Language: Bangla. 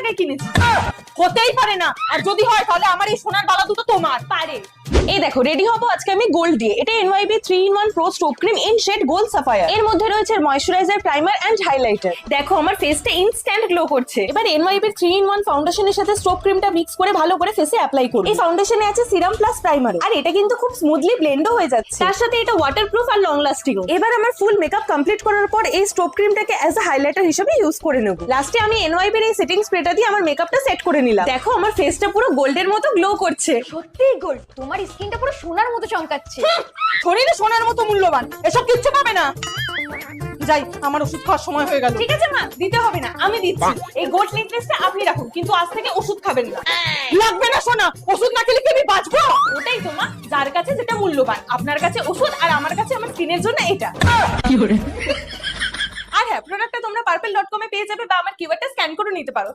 টাকায় কিনেছি। হতেই পারে না, আর যদি হয় তাহলে আমার এই সোনার বালা দুটো তোমার। পারে। এই দেখো রেডি হবো আজকে আমি গোল্ড দিয়ে। এটা NYB 3-in-1 Pro Strobe Cream in shade Gold Sapphire। এর মধ্যে রয়েছে ময়শ্চারাইজার, প্রাইমার এন্ড হাইলাইটার। দেখো আমার ফেসটা ইনস্ট্যান্ট গ্লো করছে। এবার NYB 3-in-1 ফাউন্ডেশনের সাথে স্ট্রোব ক্রিমটা মিক্স করে ভালো করে ফেসে অ্যাপ্লাই করব। এই ফাউন্ডেশনে আছে সিরাম প্লাস প্রাইমার, আর এটা কিন্তু খুব স্মুথলি ব্লেন্ডও হয়ে যাচ্ছে। তার সাথে এটা ওয়াটারপ্রুফ আর লং লাস্টিং। এবার আমার ফুল মেকআপ কমপ্লিট করার পর এই স্ট্রোব ক্রিমটাকে অ্যাজ আ হাইলাইটার হিসেবে ইউজ করে নেব। লাস্টে আমি NYB এর এই সেটিং স্প্রেটা দিয়ে আমার মেকআপটা সেট করে নিলাম। দেখো আমার ফেসটা পুরো গোল্ডের মতো গ্লো করছে। সত্যি গোল্ড, তোমার স্কিনটা পুরো সোনার মতো চমকাচ্ছে। শরীরে সোনার মতো মূল্যবান, এসব কিচ্ছু পাবে না। যাই, আমার ওষুধ খাওয়ার সময় হয়ে গেল। ঠিক আছে মা, দিতে হবে না, আমি দিচ্ছি। এই গোল্ড নেকলেসটা আপনি রাখুন, কিন্তু আজ থেকে ওষুধ খাবেন না। লাগবে না সোনা, ওষুধ না খেলে কি আমি বাঁচবো? ওটাই তো মা, যার কাছে যেটা মূল্যবান। আপনার কাছে ওষুধ আর আমার কাছে আমার স্কিনের জন্য এটা। আর হ্যাঁ, প্রোডাক্টটা তোমরা purple.com এ পেয়ে যাবে বা আমার কিউআরটা স্ক্যান করে নিতে পারো।